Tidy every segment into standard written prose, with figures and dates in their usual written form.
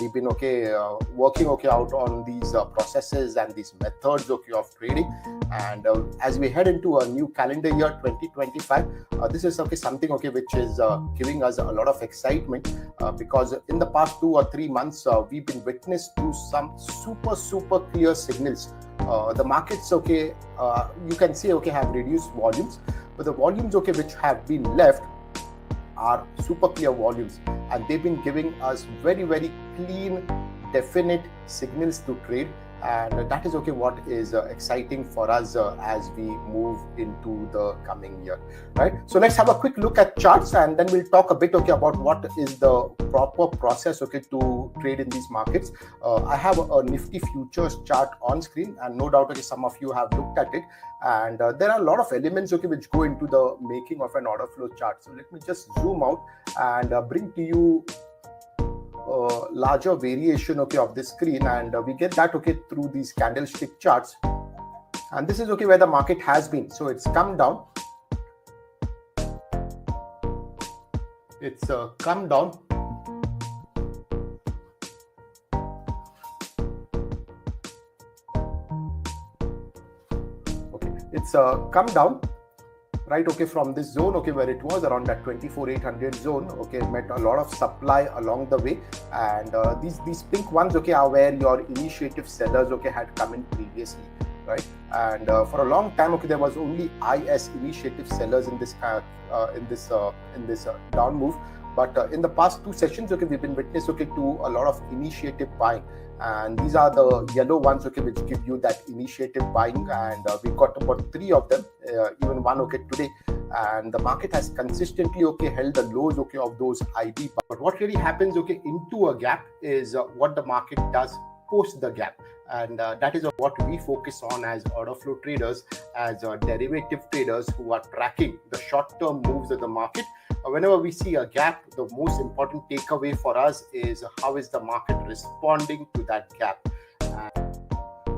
we've been working out on these processes and these methods of trading. And as we head into a new calendar year 2025, this is something which is giving us a lot of excitement, because in the past 2 or 3 months we've been witness to some super clear signals. The markets you can see have reduced volumes, but the volumes which have been left are super clear volumes, and they've been giving us very clean, definite signals to trade. And that is what is exciting for us as we move into the coming year, right? So let's have a quick look at charts, and then we'll talk a bit about what is the proper process to trade in these markets. I have a Nifty futures chart on screen, and no doubt some of you have looked at it, and there are a lot of elements which go into the making of an order flow chart. So let me just zoom out and bring to you larger variation of this screen, and we get that through these candlestick charts. And this is where the market has been. So it's come down, it's come down, it's come down, right, from this zone, where it was around that 24,800 zone, met a lot of supply along the way. And these pink ones, are where your initiative sellers, had come in previously, right? And for a long time, there was only IS initiative sellers in this down move. But in the past 2 sessions, we've been witness to a lot of initiative buying, and these are the yellow ones, which give you that initiative buying, and we've got about 3 of them, even one today. And the market has consistently held the lows of those IB. But what really happens into a gap is what the market does post the gap, and that is what we focus on as order flow traders, as derivative traders who are tracking the short-term moves of the market. Whenever we see a gap, the most important takeaway for us is how is the market responding to that gap.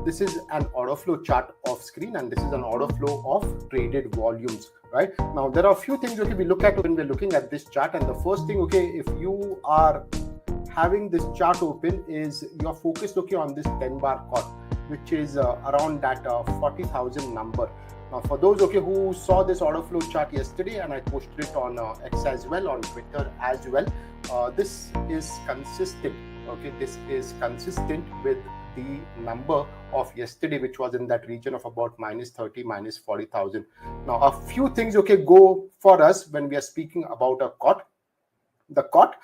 This is an order flow chart off screen, and this is an order flow of traded volumes, right? Now, there are a few things we look at when we're looking at this chart. And the first thing, if you are having this chart open, is you're focused on this 10-bar call, which is around that 40,000 number. Now, for those who saw this order flow chart yesterday, and I posted it on X as well, on Twitter as well, this is consistent. This is consistent with the number of yesterday, which was in that region of about -30, -40,000. Now, a few things go for us when we are speaking about a COT. The COT,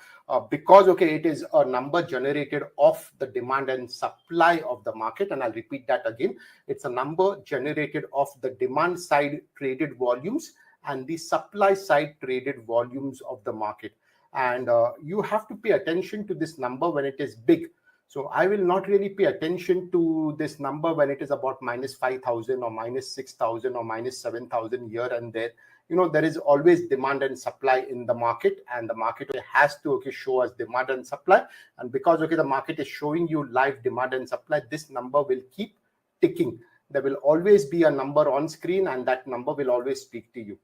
because it is a number generated off the demand and supply of the market, and I'll repeat that again. It's a number generated off the demand side traded volumes and the supply side traded volumes of the market. And you have to pay attention to this number when it is big. So I will not really pay attention to this number when it is about -5,000 or -6,000 or -7,000 here and there. There is always demand and supply in the market, and the market has to show us demand and supply. And because the market is showing you live demand and supply, this number will keep ticking. There will always be a number on screen, and that number will always speak to you.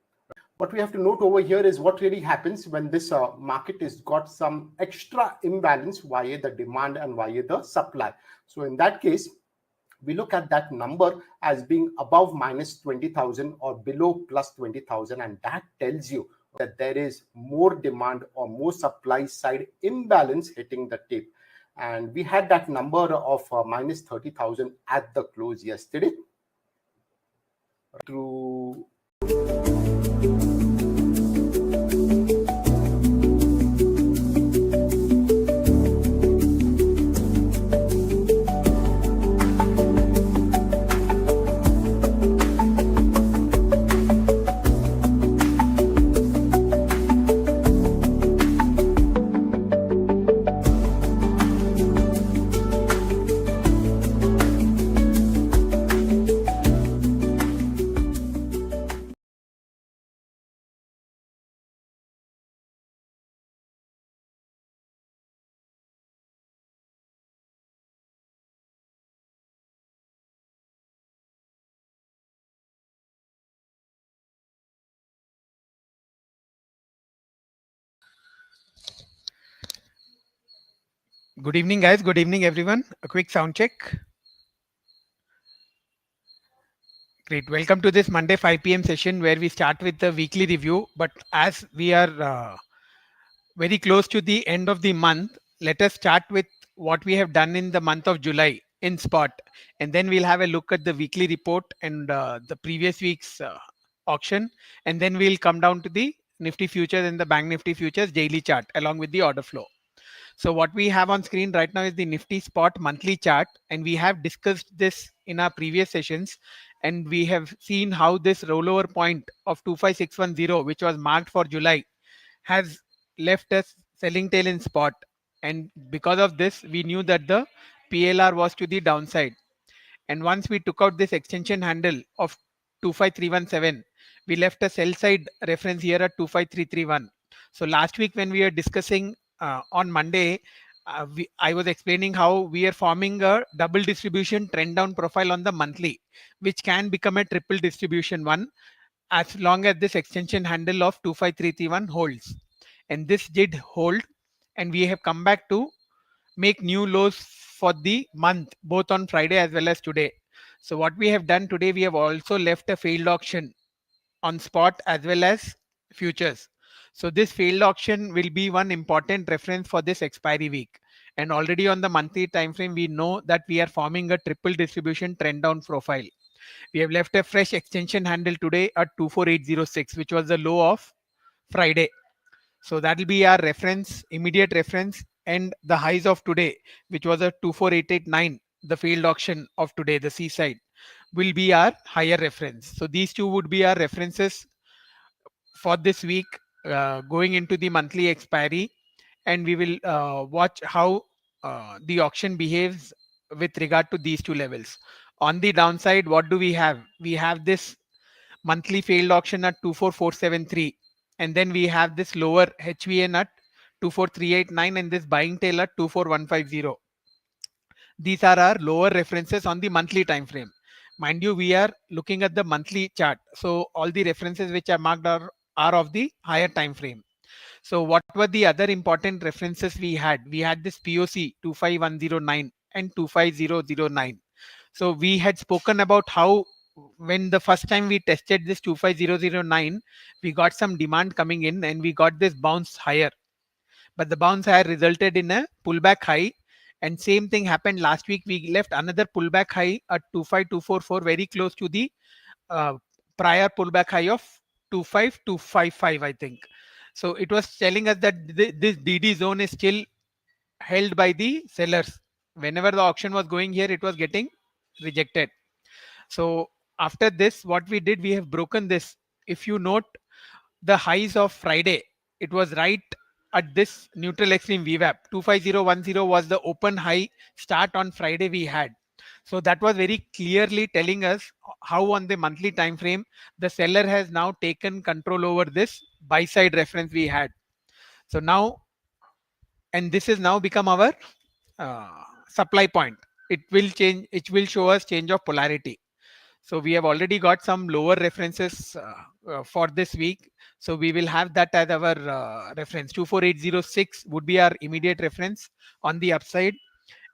What we have to note over here is what really happens when this market has got some extra imbalance via the demand and via the supply. So in that case, we look at that number as being above -20,000 or below +20,000, and that tells you that there is more demand or more supply side imbalance hitting the tape. And we had that number of -30,000 at the close yesterday. Through Good evening, guys. Good evening, everyone. A quick sound check. Great. Welcome to this Monday 5 p.m. session where we start with the weekly review. But as we are very close to the end of the month, let us start with what we have done in the month of July in spot. And then we'll have a look at the weekly report and the previous week's auction. And then we'll come down to the Nifty futures and the Bank Nifty futures daily chart along with the order flow. So what we have on screen right now is the Nifty spot monthly chart, and we have discussed this in our previous sessions, and we have seen how this rollover point of 25610, which was marked for July, has left us selling tail in spot, and because of this we knew that the PLR was to the downside. And once we took out this extension handle of 25317, we left a sell side reference here at 25331. So last week when we were discussing on Monday, I was explaining how we are forming a double distribution trend down profile on the monthly, which can become a triple distribution one as long as this extension handle of 25331 holds. And this did hold, and we have come back to make new lows for the month, both on Friday as well as today. So what we have done today, we have also left a failed auction on spot as well as futures. So this failed auction will be one important reference for this expiry week. And already on the monthly time frame, we know that we are forming a triple distribution trend down profile. We have left a fresh extension handle today at 24806, which was the low of Friday. So that will be our reference, immediate reference, and the highs of today, which was a 24889, the failed auction of today, the C side, will be our higher reference. So these two would be our references for this week going into the monthly expiry, and we will watch how the auction behaves with regard to these two levels. On the downside, what do we have? We have this monthly failed auction at 24473, and then we have this lower HVN at 24389 and this buying tail at 24150. These are our lower references on the monthly time frame. Mind you, we are looking at the monthly chart, so all the references which are marked are of the higher time frame. So what were the other important references we had? We had this POC 25109 and 25009. So we had spoken about how when the first time we tested this 25009, we got some demand coming in and we got this bounce higher. But the bounce higher resulted in a pullback high. And same thing happened last week. We left another pullback high at 25244, very close to the uh, prior pullback high of 25255, I think. So it was telling us that this DD zone is still held by the sellers. Whenever the auction was going here, it was getting rejected. So after this, what we did, we have broken this. If you note the highs of Friday, it was right at this neutral extreme VWAP. 25010 was the open high start on Friday we had. So that was very clearly telling us how on the monthly time frame the seller has now taken control over this buy side reference we had. So now, and this has now become our supply point. It will change, it will show us change of polarity. So we have already got some lower references for this week. So we will have that as our reference. 24806 would be our immediate reference on the upside,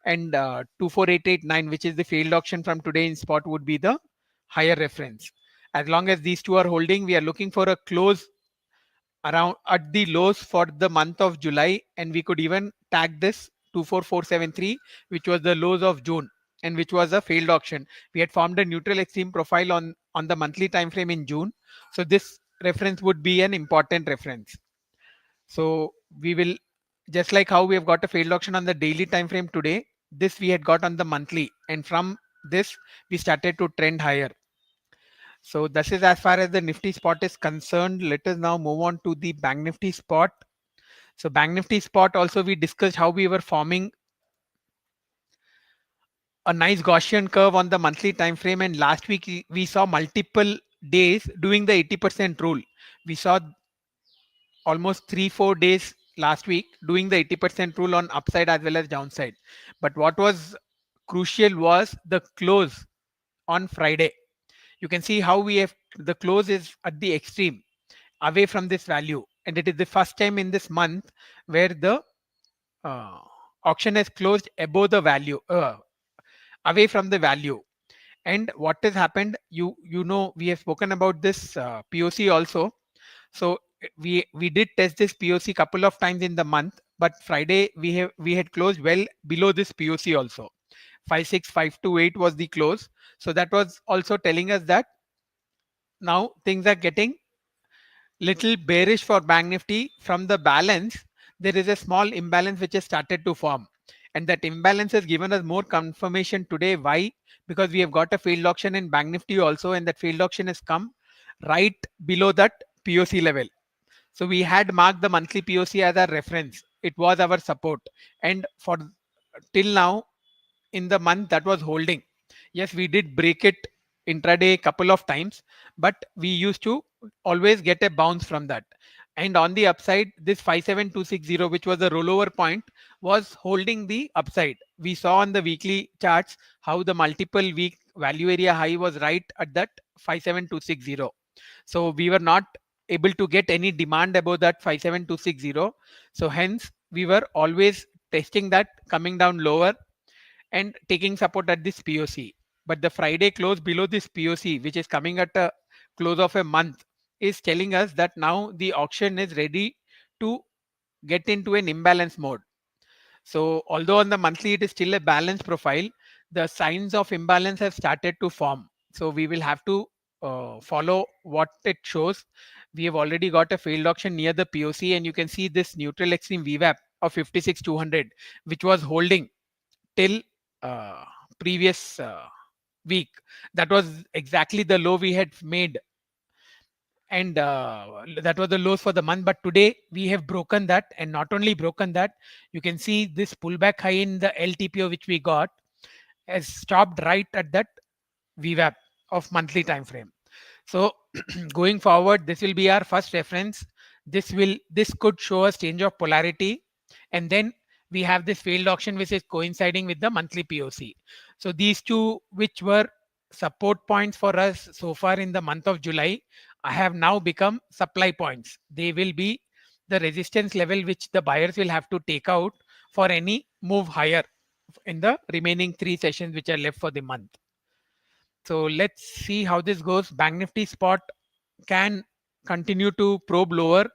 and 24889, which is the failed auction from today in spot, would be the higher reference. As long as these two are holding, we are looking for a close around at the lows for the month of July, and we could even tag this 24473, which was the lows of June and which was a failed auction. We had formed a neutral extreme profile on the monthly time frame in June, so this reference would be an important reference. So we will, just like how we have got a failed auction on the daily time frame today, this we had got on the monthly, and from this we started to trend higher. So this is as far as the Nifty spot is concerned. Let us now move on to the Bank Nifty spot. So Bank Nifty spot also we discussed how we were forming a nice Gaussian curve on the monthly time frame, and last week we saw multiple days doing the 80% rule. We saw almost 3-4 days last week doing the 80% rule on upside as well as downside. But what was crucial was the close on Friday. You can see how we have the close is at the extreme away from this value, and it is the first time in this month where the uh, auction has closed above the value, away from the value. And what has happened, you know, we have spoken about this POC also. So we did test this POC couple of times in the month, but Friday we had closed well below this POC also. 56528 was the close. So that was also telling us that now things are getting little bearish for Bank Nifty. From the balance, there is a small imbalance which has started to form. And that imbalance has given us more confirmation today. Why? Because we have got a failed auction in Bank Nifty also, and that failed auction has come right below that POC level. So we had marked the monthly POC as our reference. It was our support. And for till now, in the month, that was holding. Yes, we did break it intraday a couple of times, but we used to always get a bounce from that. And on the upside, this 57260, which was the rollover point, was holding the upside. We saw on the weekly charts how the multiple week value area high was right at that 57260. So we were not able to get any demand above that 57260. So hence we were always testing that, coming down lower and taking support at this POC. But the Friday close below this POC, which is coming at a close of a month, is telling us that now the auction is ready to get into an imbalance mode. So although on the monthly it is still a balanced profile, the signs of imbalance have started to form. So we will have to follow what it shows. We have already got a failed auction near the POC, and you can see this neutral extreme VWAP of 56,200, which was holding till uh, previous week. That was exactly the low we had made, and that was the lows for the month. But today we have broken that, and not only broken that, you can see this pullback high in the LTPO which we got has stopped right at that VWAP of monthly time frame. So going forward, this will be our first reference. This could show us change of polarity, and then we have this failed auction which is coinciding with the monthly POC. So these two, which were support points for us so far in the month of July, have now become supply points. They will be the resistance level which the buyers will have to take out for any move higher in the remaining 3 sessions which are left for the month. So let's see how this goes. Bank Nifty spot can continue to probe lower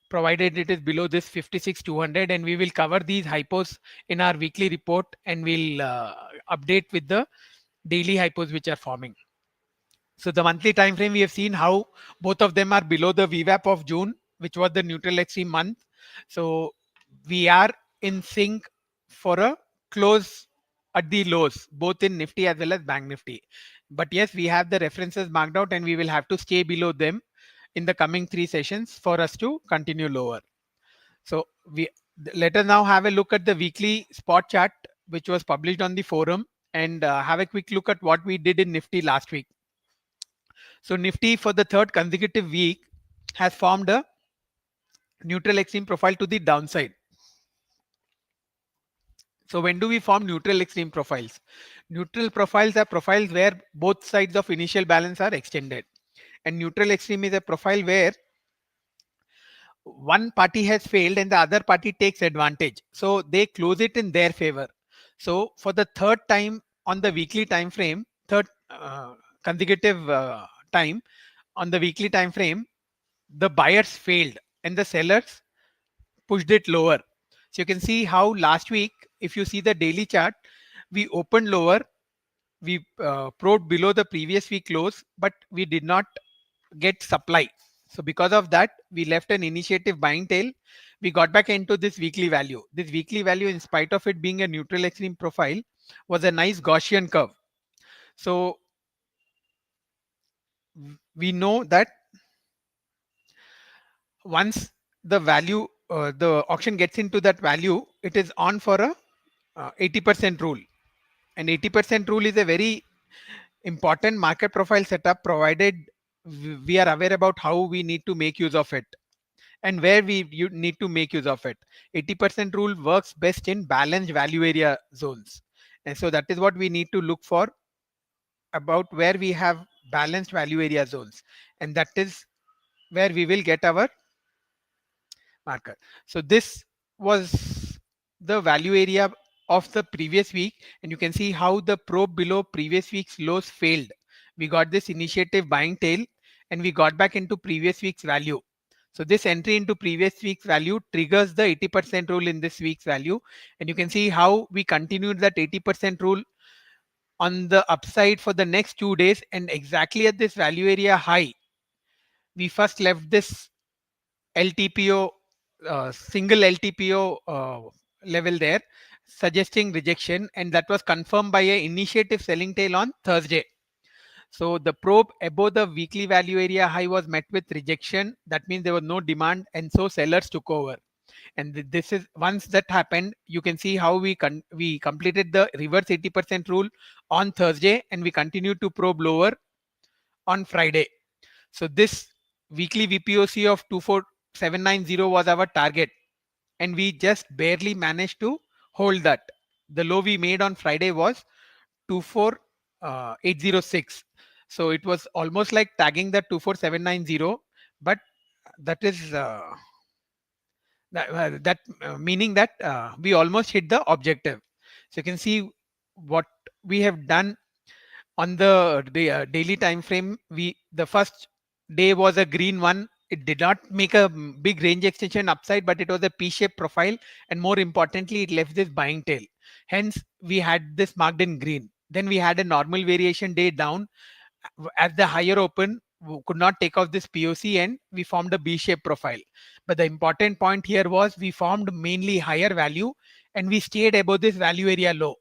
provided it is below this 56,200, and we will cover these hypos in our weekly report, and we'll update with the daily hypos which are forming. So the monthly time frame, we have seen how both of them are below the VWAP of June, which was the neutral extreme month. So we are in sync for a close at the lows, both in Nifty as well as Bank Nifty. But yes, we have the references marked out, and we will have to stay below them in the coming 3 sessions for us to continue lower. So let us now have a look at the weekly spot chart which was published on the forum, and have a quick look at what we did in Nifty last week. So Nifty for the third consecutive week has formed a neutral extreme profile to the downside. So when do we form neutral extreme profiles? Neutral profiles are profiles where both sides of initial balance are extended. And neutral extreme is a profile where one party has failed and the other party takes advantage. So they close it in their favor. So for the third time on the weekly time frame, third consecutive time on the weekly time frame, the buyers failed and the sellers pushed it lower. So you can see how last week, if you see the daily chart, we opened lower, we probed below the previous week close, but we did not get supply. So because of that, we left an initiative buying tail. We got back into this weekly value. This weekly value, in spite of it being a neutral extreme profile, was a nice Gaussian curve. So we know that once the value, the auction gets into that value, it is on for a 80% rule. And 80% rule is a very important market profile setup, provided we are aware about how we need to make use of it and where you need to make use of it. 80% rule works best in balanced value area zones. And so that is what we need to look for, about where we have balanced value area zones. And that is where we will get our marker. So this was the value area of the previous week, and you can see how the probe below previous week's lows failed. We got this initiative buying tail and we got back into previous week's value. So this entry into previous week's value triggers the 80% rule in this week's value, and you can see how we continued that 80% rule on the upside for the next 2 days, and exactly at this value area high we first left this LTPO, single LTPO level there, suggesting rejection, and that was confirmed by a initiative selling tail on Thursday. So the probe above the weekly value area high was met with rejection. That means there was no demand, and so sellers took over. And this is, once that happened, you can see how we completed the reverse 80% rule on Thursday, and we continued to probe lower on Friday. So this weekly VPOC of 24790 was our target, and we just barely managed to hold that. The low we made on Friday was 24806. So it was almost like tagging the 24790, but that is meaning that we almost hit the objective. So you can see what we have done on the daily time frame. The first day was a green one. It did not make a big range extension upside, but it was a P-shaped profile, and more importantly it left this buying tail, hence we had this marked in green. Then we had a normal variation day down at the higher open, could not take off this POC, and we formed a B-shaped profile. But the important point here was we formed mainly higher value and we stayed above this value area low.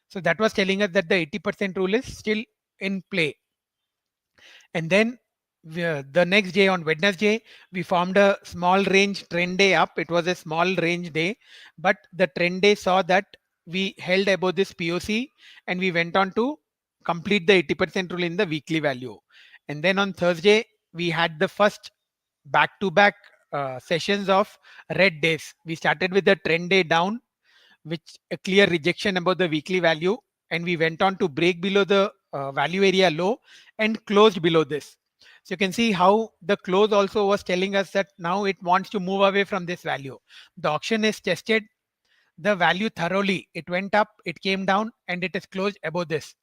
So that was telling us that the 80% rule is still in play. And then the next day on Wednesday, we formed a small range trend day up. It was a small range day, but the trend day saw that we held above this POC and we went on to complete the 80% rule in the weekly value. And then on Thursday, we had the first back-to-back sessions of red days. We started with the trend day down, which a clear rejection above the weekly value, and we went on to break below the value area low and closed below this. So you can see how the close also was telling us that now it wants to move away from this value. The auction has tested the value thoroughly. It went up, it came down, and it is closed above this.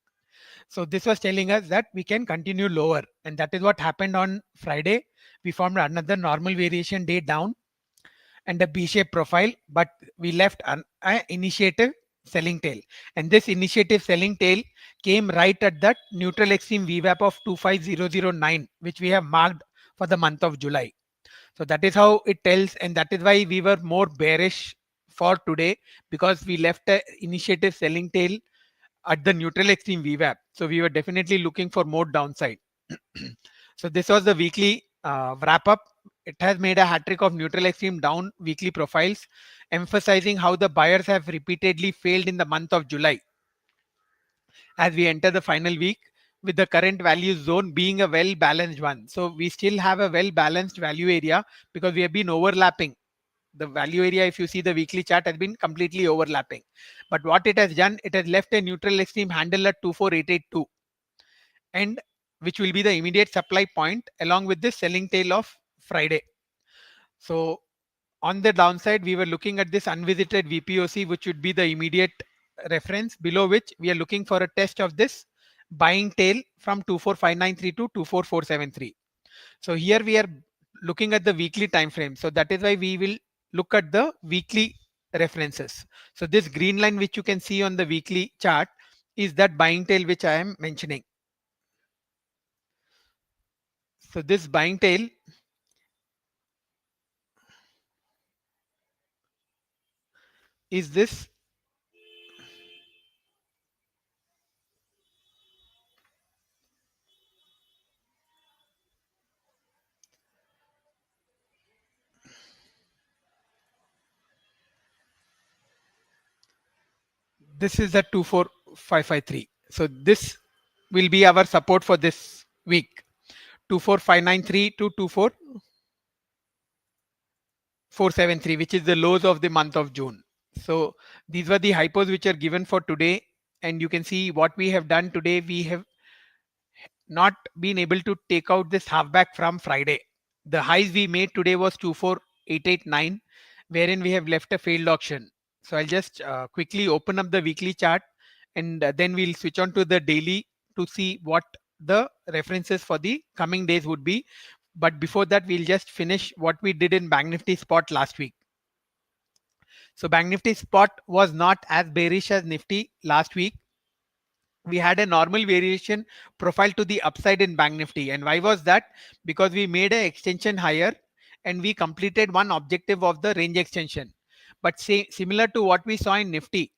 So this was telling us that we can continue lower, and that is what happened on Friday. We formed another normal variation day down and a B-shaped profile, but we left an initiative selling tail, and this initiative selling tail came right at that neutral extreme VWAP of 25009, which we have marked for the month of July. So that is how it tells, and that is why we were more bearish for today, because we left a initiative selling tail at the neutral extreme VWAP. So we were definitely looking for more downside. So this was the weekly wrap up. It has made a hat trick of neutral extreme down weekly profiles, emphasizing how the buyers have repeatedly failed in the month of July as we enter the final week, with the current value zone being a well balanced one. So we still have a well balanced value area because we have been overlapping. The value area, if you see the weekly chart, has been completely overlapping. But what it has done, it has left a neutral extreme handle at 24882, and which will be the immediate supply point along with the selling tail of Friday. So on the downside, we were looking at this unvisited VPOC, which would be the immediate reference, below which we are looking for a test of this buying tail from 24593 to 24473. So here we are looking at the weekly time frame. So that is why we will look at the weekly references. So this green line which you can see on the weekly chart is that buying tail which I am mentioning. So this buying tail is this this is the 24553. So this will be our support for this week, 24593 to 24473, which is the lows of the month of June. So these were the hypos which are given for today, and you can see what we have done today. We have not been able to take out this halfback from Friday. The highs we made today was 24889, wherein we have left a failed auction. So I'll just quickly open up the weekly chart, and then we'll switch on to the daily to see what the references for the coming days would be. But before that, we'll just finish what we did in Bank Nifty spot last week. So Bank Nifty spot was not as bearish as Nifty last week. We had a normal variation profile to the upside in Bank Nifty. And why was that? Because we made an extension higher and we completed one objective of the range extension. But similar to what we saw in Nifty,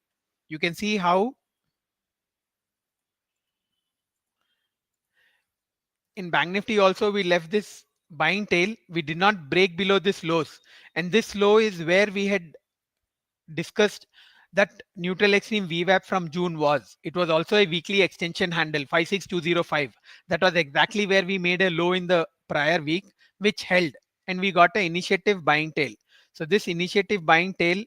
you can see how in Bank Nifty also we left this buying tail. We did not break below this lows. And this low is where we had discussed that neutral extreme VWAP from June was. It was also a weekly extension handle 56205. That was exactly where we made a low in the prior week, which held, and we got an initiative buying tail. So this initiative buying tail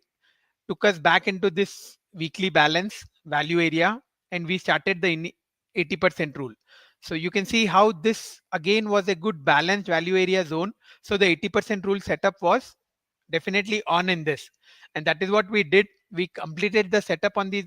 took us back into this weekly balance value area, and we started the 80% rule. So you can see how this again was a good balanced value area zone. So the 80% rule setup was definitely on in this, and that is what we did. We completed the setup on the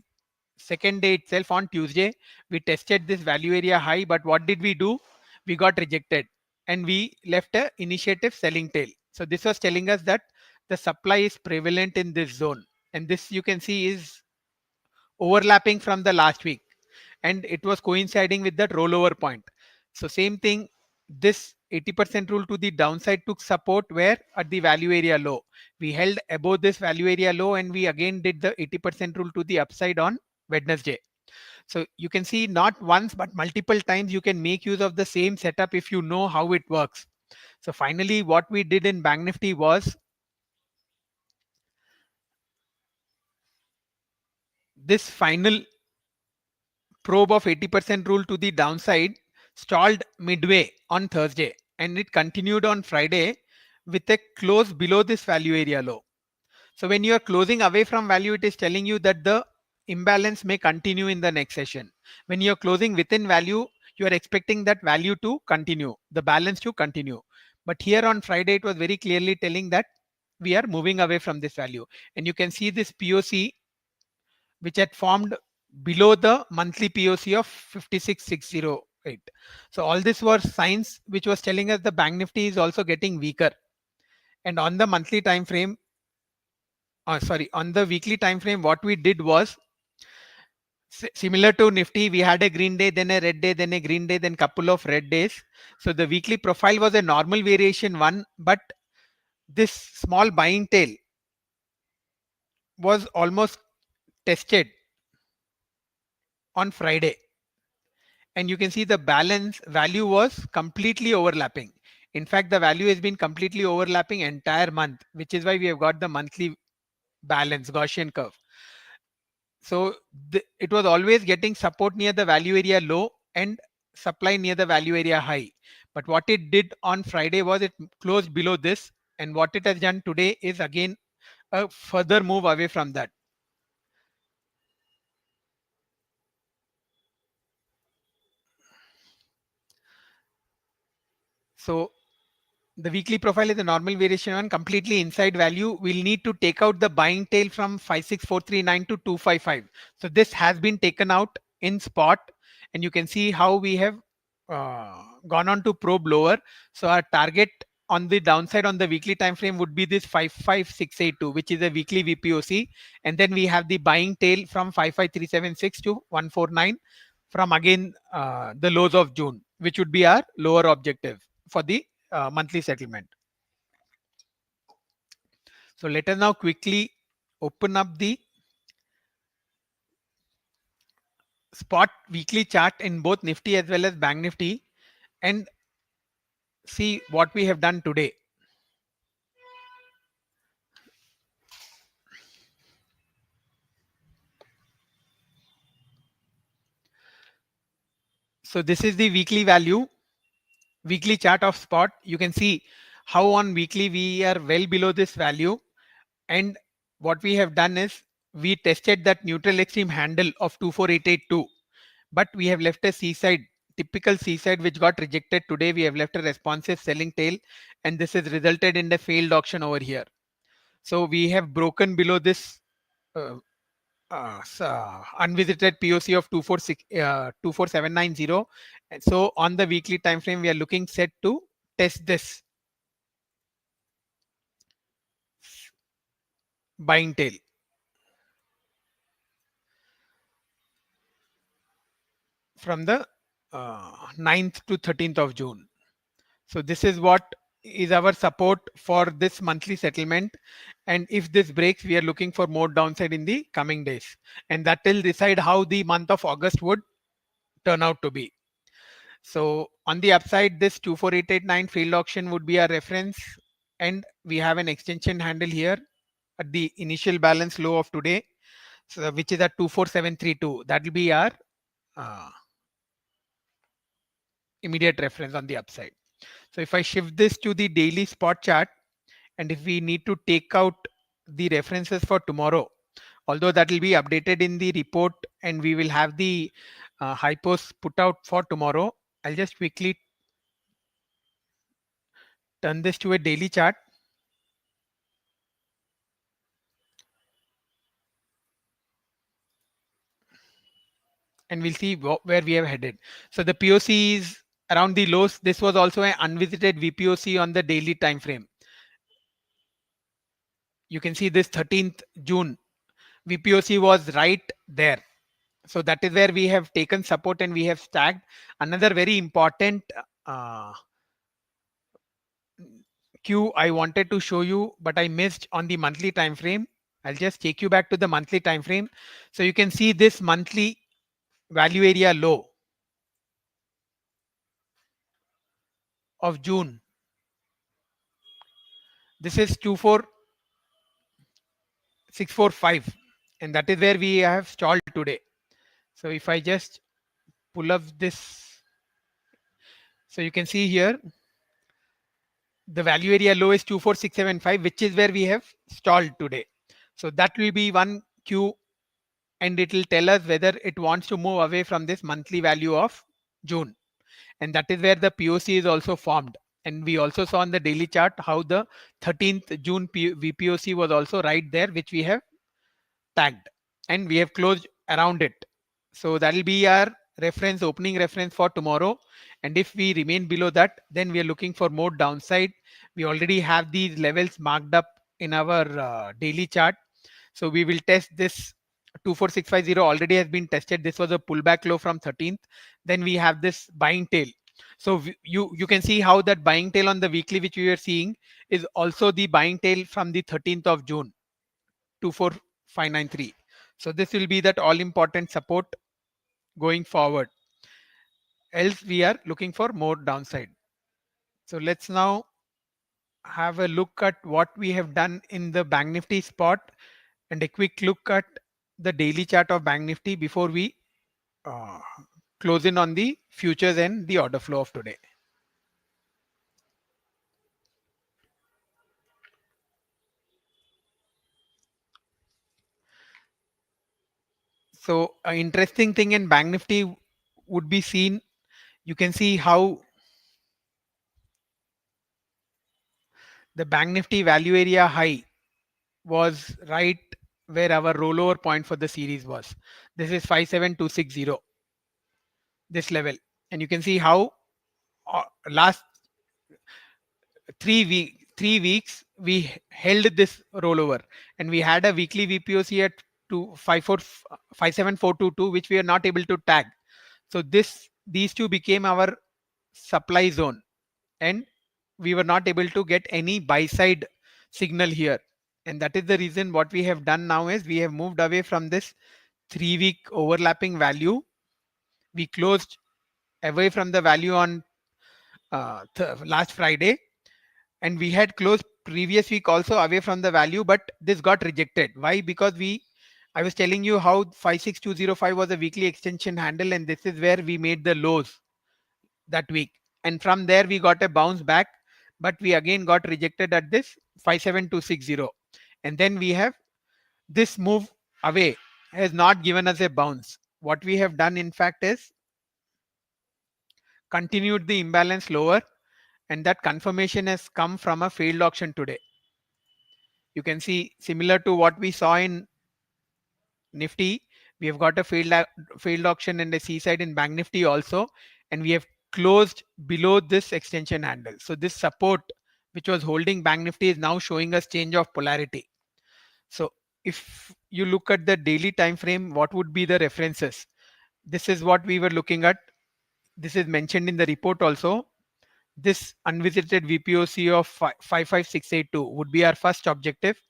second day itself on Tuesday. We tested this value area high, but what did we do? We got rejected and we left a initiative selling tail. So this was telling us that the supply is prevalent in this zone, and this you can see is overlapping from the last week, and it was coinciding with that rollover point. So same thing, this 80% rule to the downside took support where at the value area low. We held above this value area low, and we again did the 80% rule to the upside on Wednesday. So you can see not once but multiple times you can make use of the same setup if you know how it works. So finally what we did in Bank Nifty was this final probe of 80% rule to the downside stalled midway on Thursday, and it continued on Friday with a close below this value area low. So when you are closing away from value, it is telling you that the imbalance may continue in the next session. When you are closing within value, you are expecting that value to continue, the balance to continue. But here on Friday, it was very clearly telling that we are moving away from this value. And you can see this POC which had formed below the monthly POC of 56608. So all this were signs which was telling us the Bank Nifty is also getting weaker. And on the monthly time frame, on the weekly time frame, what we did was similar to Nifty. We had a green day, then a red day, then a green day, then couple of red days. So the weekly profile was a normal variation one, but this small buying tail was almost tested on Friday, and you can see the balance value was completely overlapping. In fact, the value has been completely overlapping entire month, which is why we have got the monthly balance Gaussian curve. So it was always getting support near the value area low and supply near the value area high. But what it did on Friday was it closed below this, and what it has done today is again a further move away from that. So the weekly profile is a normal variation one, completely inside value. We'll need to take out the buying tail from 56439 to 255. So this has been taken out in spot, and you can see how we have gone on to probe lower. So our target on the downside on the weekly time frame would be this 55682, which is a weekly VPOC, and then we have the buying tail from 55376 to 149 from again the lows of June, which would be our lower objective for the monthly settlement. So let us now quickly open up the spot weekly chart in both Nifty as well as Bank Nifty and see what we have done today. So this is the weekly chart of spot. You can see how on weekly we are well below this value, and what we have done is we tested that neutral extreme handle of 24882, but we have left a seaside, typical seaside, which got rejected today. We have left a responsive selling tail, and this has resulted in the failed auction over here. So we have broken below this uh, unvisited POC of 24790. And so on the weekly time frame, we are looking set to test this buying tail from the 9th to 13th of June. So this is what is our support for this monthly settlement. And if this breaks, we are looking for more downside in the coming days. And that will decide how the month of August would turn out to be. So on the upside, this 24889 failed auction would be our reference. And we have an extension handle here at the initial balance low of today, so which is at 24732. That will be our uh, immediate reference on the upside. So if I shift this to the daily spot chart, and if we need to take out the references for tomorrow, although that will be updated in the report and we will have the hypos put out for tomorrow, I'll just quickly turn this to a daily chart. And we'll see where we have headed. So the POC is around the lows. This was also an unvisited VPOC on the daily time frame. You can see this 13th June VPOC was right there. So that is where we have taken support and we have stacked. Another very important cue I wanted to show you, but I missed on the monthly time frame. I'll just take you back to the monthly time frame. So you can see this monthly value area low of June. This is 24645, and that is where we have stalled today. So if I just pull up this, so you can see here the value area low is 24675, which is where we have stalled today. So that will be one cue, and it will tell us whether it wants to move away from this monthly value of June. And that is where the POC is also formed. And we also saw on the daily chart how the 13th June VPOC was also right there, which we have tagged and we have closed around it. So that will be our reference, opening reference for tomorrow. And if we remain below that, then we are looking for more downside. We already have these levels marked up in our daily chart. So we will test this 24650 already has been tested. This was a pullback low from 13th. Then we have this buying tail. So you can see how that buying tail on the weekly, which we are seeing, is also the buying tail from the 13th of June, 24593. So this will be that all important support going forward. Else we are looking for more downside. So let's now have a look at what we have done in the Bank Nifty spot and a quick look at the daily chart of Bank Nifty before we uh, close in on the futures and the order flow of today. So an interesting thing in Bank Nifty would be seen. You can see how the Bank Nifty value area high was right where our rollover point for the series was. This is 57260, this level. And you can see how last 3 weeks we held this rollover and we had a weekly VPOC at 57422, which we are not able to tag. So these two became our supply zone and we were not able to get any buy side signal here. And that is the reason what we have done now is we have moved away from this 3-week overlapping value. We closed away from the value on last Friday, and we had closed previous week also away from the value, but this got rejected. Why? Because I was telling you how 56205 was a weekly extension handle, and this is where we made the lows that week. And from there we got a bounce back, but we again got rejected at this 57260. And then we have this move away has not given us a bounce. What we have done in fact is continued the imbalance lower, and that confirmation has come from a failed auction today. You can see similar to what we saw in Nifty, we have got a failed auction and a C side in Bank Nifty also, and we have closed below this extension handle. So this support which was holding Bank Nifty is now showing us change of polarity. So if you look at the daily time frame, what would be the references? This is what we were looking at. This is mentioned in the report also. This unvisited VPOC of 55682 would be our first objective,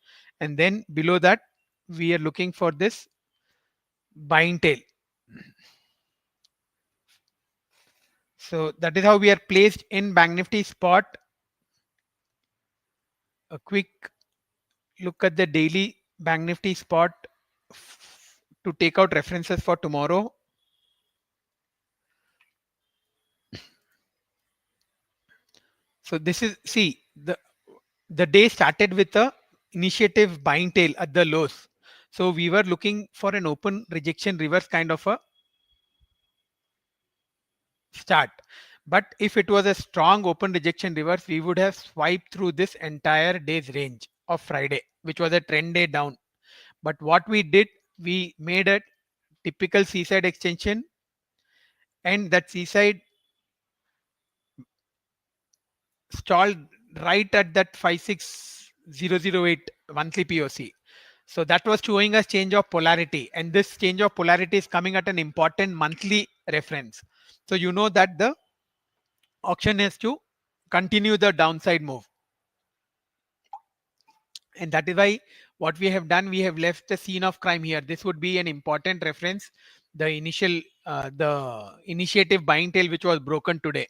and then below that we are looking for this buying tail. So that is how we are placed in Bank Nifty spot. A quick look at the daily Bank Nifty spot to take out references for tomorrow. So this is, see, the day started with a initiative buying tail at the lows. So we were looking for an open rejection reverse kind of a start. But if it was a strong open rejection reverse, we would have swiped through this entire day's range of Friday, which was a trend day down. But what we did, we made a typical seaside extension, and that seaside stalled right at that 56008 monthly POC. So that was showing us change of polarity, and this change of polarity is coming at an important monthly reference. So you know that the auction has to continue the downside move, and that is why what we have done, we have left the scene of crime here. This would be an important reference, the initiative buying tail which was broken today,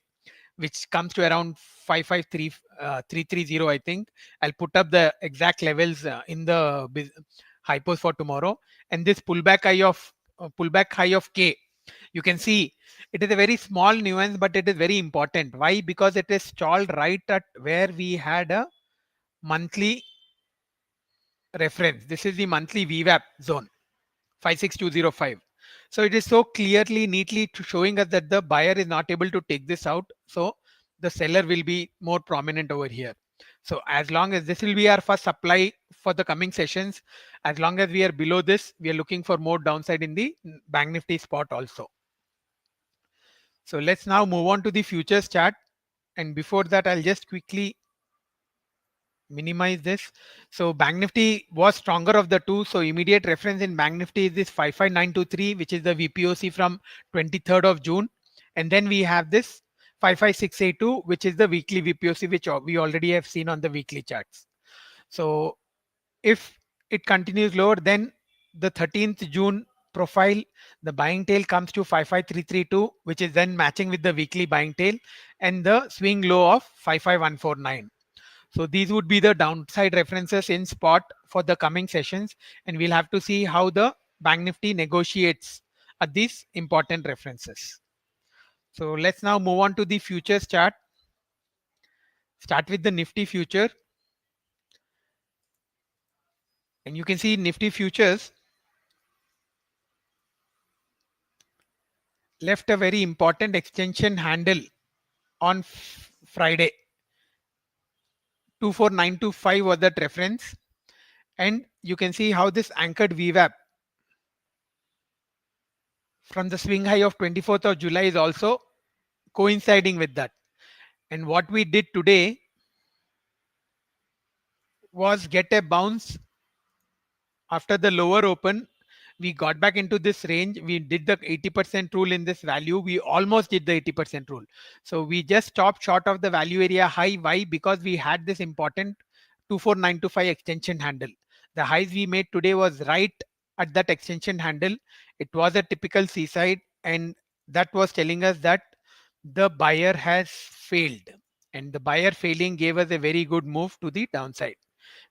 which comes to around 553330, I think. I'll put up the exact levels in the hypos for tomorrow. And this pullback high of K, you can see it is a very small nuance, but it is very important. Why? Because it is stalled right at where we had a monthly reference. This is the monthly VWAP zone, 56205. So it is so clearly, neatly showing us that the buyer is not able to take this out. So the seller will be more prominent over here. So as long as this will be our first supply for the coming sessions, as long as we are below this, we are looking for more downside in the Bank Nifty spot also. So let's now move on to the futures chart. And before that, I'll just quickly minimize this. So Bank Nifty was stronger of the two. So immediate reference in Bank Nifty is this 55923, which is the VPOC from 23rd of June. And then we have this 55682, which is the weekly VPOC, which we already have seen on the weekly charts. So if it continues lower, then the 13th June profile, the buying tail comes to 55332, which is then matching with the weekly buying tail, and the swing low of 55149. So these would be the downside references in spot for the coming sessions, and we'll have to see how the Bank Nifty negotiates at these important references. So let's now move on to the futures chart. Start with the Nifty future. And you can see Nifty futures left a very important extension handle on Friday. 24925 was that reference. And you can see how this anchored VWAP from the swing high of 24th of July is also coinciding with that. And what we did today was get a bounce after the lower open. We got back into this range. We did the 80% rule in this value. We almost did the 80% rule. So we just stopped short of the value area high. Why? Because we had this important 24925 extension handle. The highs we made today was right at that extension handle. It was a typical seaside, and that was telling us that the buyer has failed, and the buyer failing gave us a very good move to the downside.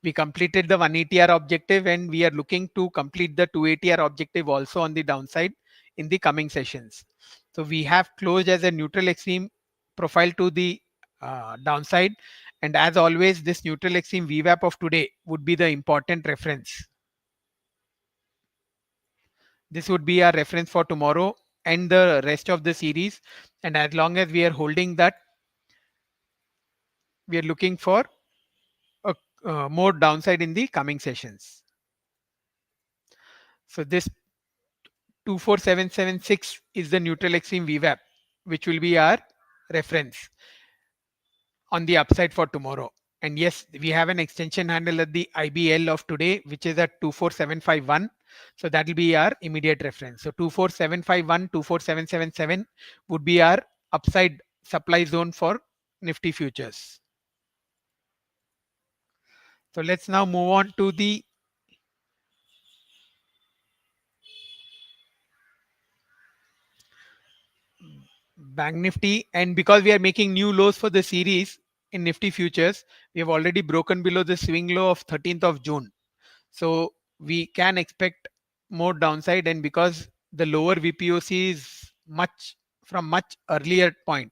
We completed the 180R objective, and we are looking to complete the 280R objective also on the downside in the coming sessions. So we have closed as a neutral extreme profile to the downside, and as always, this neutral extreme VWAP of today would be the important reference. This would be our reference for tomorrow and the rest of the series, and as long as we are holding that, we are looking for a more downside in the coming sessions. So this 24776 is the neutral extreme VWAP, which will be our reference on the upside for tomorrow. And yes, we have an extension handle at the IBL of today, which is at 24751. So that will be our immediate reference. So 24751, 24777 would be our upside supply zone for Nifty futures. So let's now move on to the Bank Nifty. And because we are making new lows for the series in Nifty futures, we have already broken below the swing low of 13th of June. So we can expect more downside, and because the lower VPOC is much earlier point,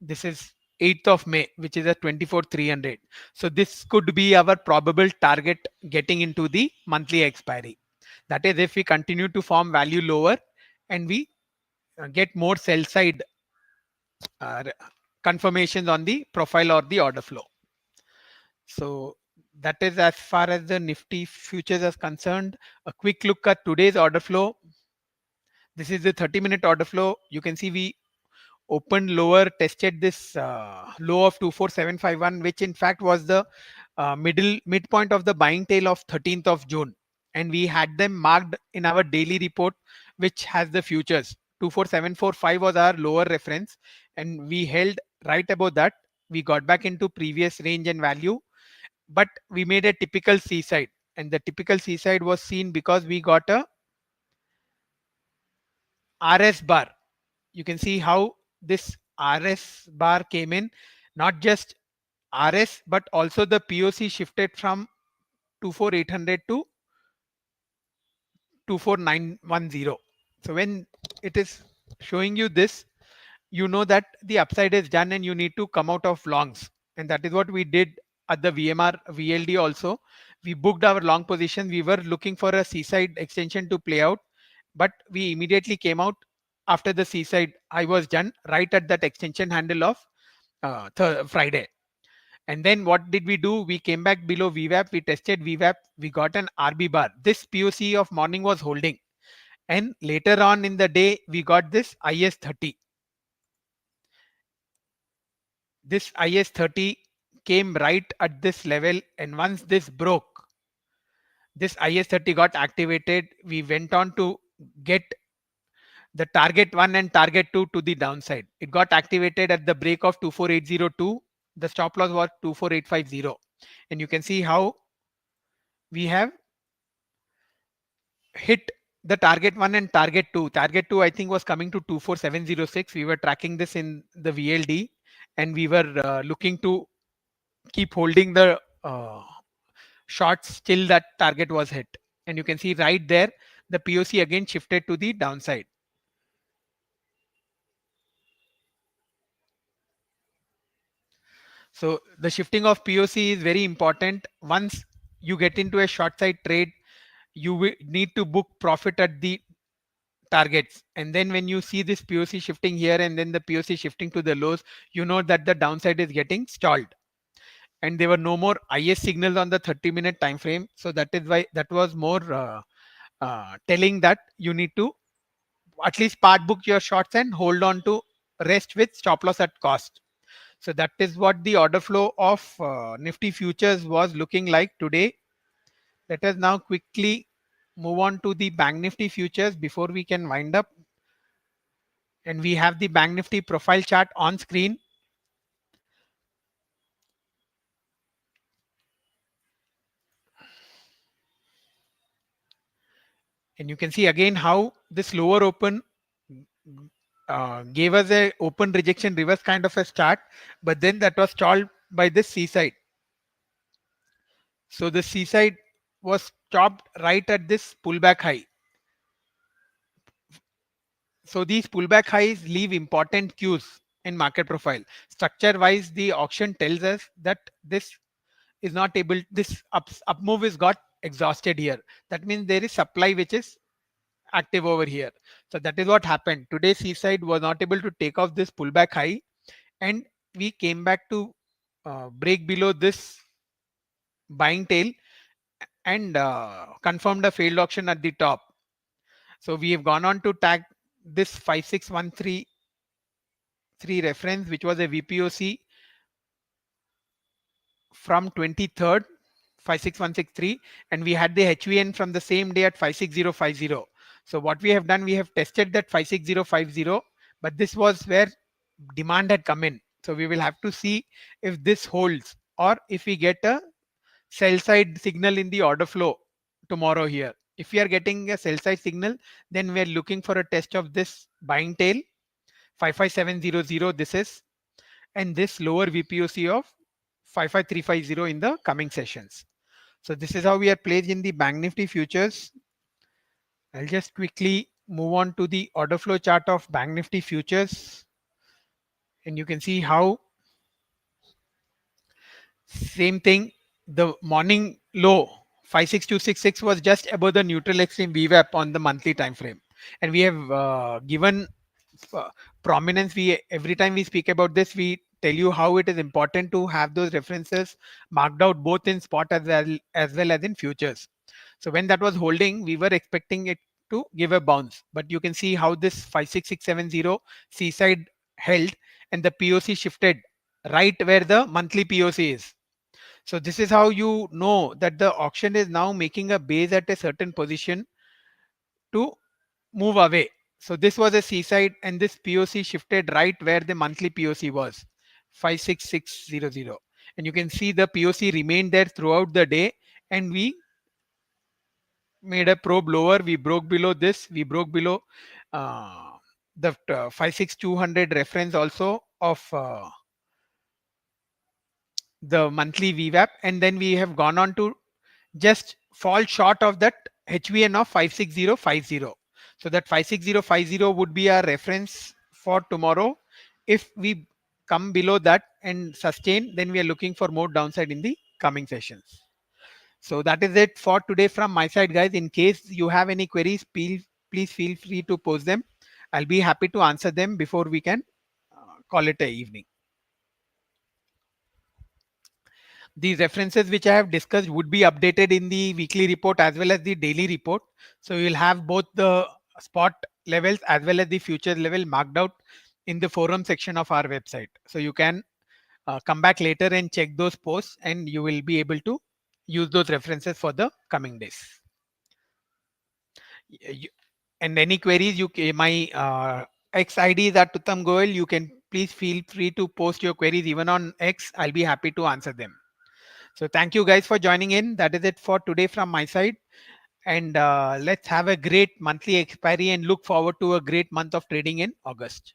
this is 8th of May, which is at 24,300. So this could be our probable target getting into the monthly expiry. That is, if we continue to form value lower and we get more sell side uh, confirmations on the profile or the order flow. So that is as far as the Nifty futures is concerned. A quick look at today's order flow. This is the 30-minute order flow. You can see we opened lower, tested this low of 24751, which in fact was the midpoint of the buying tail of 13th of June. And we had them marked in our daily report, which has the futures. 24745 was our lower reference, and we held right above that. We got back into previous range and value, but we made a typical seaside, and the typical seaside was seen because we got a RS bar. You can see how this RS bar came in, not just RS but also the POC shifted from 24800 to 24910. So when it is showing you this, you know that the upside is done and you need to come out of longs, and that is what we did at the VMR VLD also. We booked our long position. We were looking for a seaside extension to play out, but we immediately came out after the seaside I was done right at that extension handle of Friday. And then what did we do? We came back below VWAP. We tested VWAP. We got an RB bar. This POC of morning was holding, and later on in the day we got this IS30. This IS30 came right at this level, and once this broke, this IS30 got activated. We went on to get the target 1 and target 2 to the downside. It got activated at the break of 24802. The stop loss was 24850, and you can see how we have hit the target 1 and target 2. Target 2 I think was coming to 24706. We were tracking this in the VLD, and we were looking to keep holding the shorts till that target was hit. And you can see right there the POC again shifted to the downside. So the shifting of POC is very important. Once you get into a short side trade, you will need to book profit at the targets, and then when you see this POC shifting here and then the POC shifting to the lows, you know that the downside is getting stalled. And there were no more IS signals on the 30-minute time frame, so that is why that was more telling that you need to at least part book your shorts and hold on to rest with stop loss at cost. So that is what the order flow of Nifty futures was looking like today. Let us now quickly move on to the Bank Nifty futures before we can wind up. And we have the Bank Nifty profile chart on screen. And you can see again how this lower open gave us a open rejection reverse kind of a start, but then that was stalled by this seaside. So the seaside was stopped right at this pullback high. So these pullback highs leave important cues in market profile. Structure wise, the auction tells us that this is not able, this up move is got exhausted here. That means there is supply which is active over here. So that is what happened. Today seaside was not able to take off this pullback high, and we came back to break below this buying tail and confirmed a failed auction at the top. So we have gone on to tag this 56133 reference, which was a VPOC from 23rd 56163, and we had the HVN from the same day at 56050. So what we have done, we have tested that 56050, but this was where demand had come in. So we will have to see if this holds or if we get a sell side signal in the order flow tomorrow here. If we are getting a sell side signal, then we are looking for a test of this buying tail 55700, this is, and this lower VPOC of 55350 in the coming sessions. So this is how we are placed in the Bank Nifty futures. I'll just quickly move on to the order flow chart of Bank Nifty futures, and you can see how same thing. The morning low 56266 was just above the neutral extreme VWAP on the monthly time frame, and we have given prominence. We every time we speak about this, we tell you how it is important to have those references marked out both in spot as well as in futures. So when that was holding, we were expecting it to give a bounce, but you can see how this 56670 seaside held and the POC shifted right where the monthly POC is. So this is how you know that the auction is now making a base at a certain position to move away. So this was a seaside and this POC shifted right where the monthly POC was 56600, and you can see the POC remained there throughout the day, and we made a probe lower. We broke below this, we broke below the 56200 reference also of the monthly VWAP, and then we have gone on to just fall short of that HVN of 56050. So that 56050 would be our reference for tomorrow. If we come below that and sustain, then we are looking for more downside in the coming sessions. So that is it for today from my side, guys. In case you have any queries, please feel free to post them. I'll be happy to answer them before we can call it a evening. The references which I have discussed would be updated in the weekly report as well as the daily report. So you'll have both the spot levels as well as the future level marked out in the forum section of our website. So you can come back later and check those posts, and you will be able to use those references for the coming days. And any queries, my X ID is at Uttam Goel. You can please feel free to post your queries even on X. I'll be happy to answer them. So thank you guys for joining in. That is it for today from my side. And let's have a great monthly expiry and look forward to a great month of trading in August.